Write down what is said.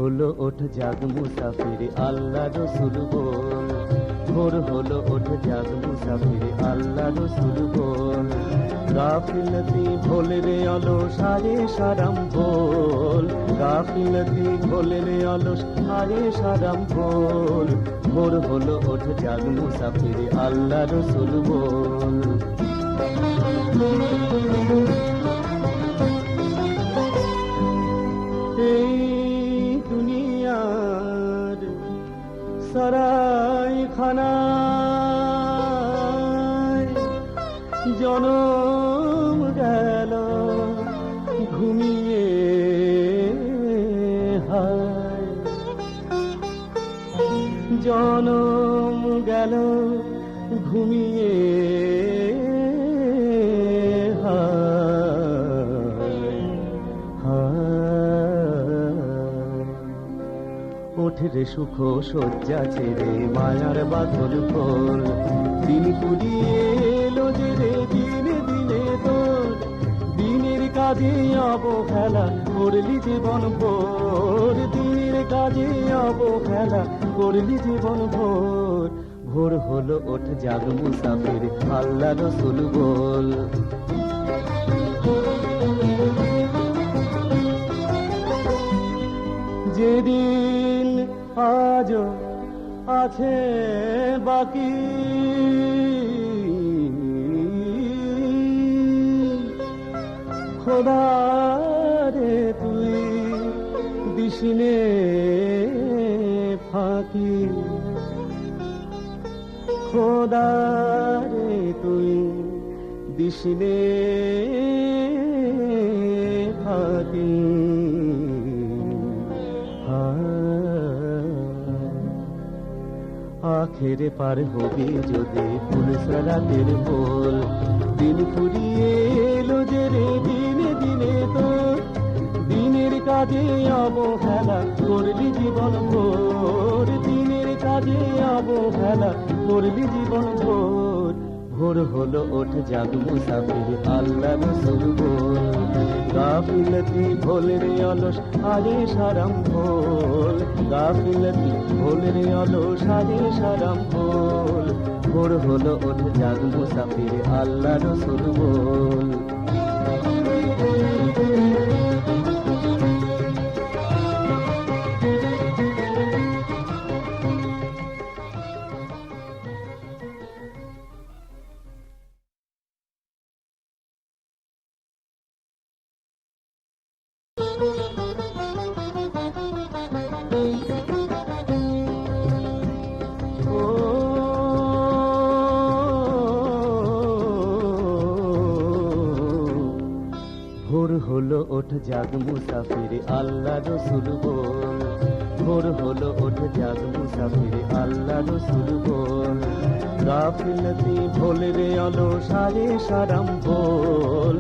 হলো ওঠ জাগ মুসাফির আল্লাহ রসুল বল, ভোর হলো ওঠ জাগ মুসাফির আল্লাহ রসুল বল। গাফিলতি ভোলে রে অলস আরে সারাম বল, গাফিলতি ভোলে রে অলস আরে সারাম বল। ভোর হলো ওঠ জাগ মুসাফির আল্লাহ রসুল বল। এই দুনিয়ার সরাই খানায় জনম গেল ঘুমিয়ে, হায় জনম গেল ঘুমিয়ে, ওঠে সুখ শয্যা ছেড়ে মায়ার বাঁধন খোল। দিন কুড়িয়ে এলো যে রে দিনে দিনে তোর, দিনের কাজে অবহেলা করলি জীবন ভোর, দিনের কাজে অবহেলা করলি জীবন ভোর। ভোর হলো ওঠ জাগ মুসাফির আল্লাহ রসুল বল। যেদিন আজ আছে বাকি, খোদা রে তুই দিসনে ফাঁকি, খোদা রে তুই দিসনে ফাঁকি। আখেরে পার হবে যদি পুলিশ রাতের বল, দিন ফুরিয়ে এলো যে রে দিনে দিনে তোর, দিনের কাজে অবহেলা করলি জীবন ভোর, দিনের কাজে অবহেলা করলি জীবন ভোর। ভোর হলো ওঠ জাগ মুসাফির আল্লাহ রসুল বল। গাফিলতি ভোলে রে অলস আরে সারাম ভোল, গাফিলতি ভোলে রে অলস আরে সারাম ভোল। ভোর হলো ওঠ জাগ মুসাফির আল্লাহ রসুল বল। ভোর হলো ওঠ জাগ মুসাফির আল্লাহ রসুল বল, ভোর হলো ওঠ জাগ মুসাফির আল্লাহ রসুল বল। গাফিলতি ভোলে রে অলস আরে সারাম বল।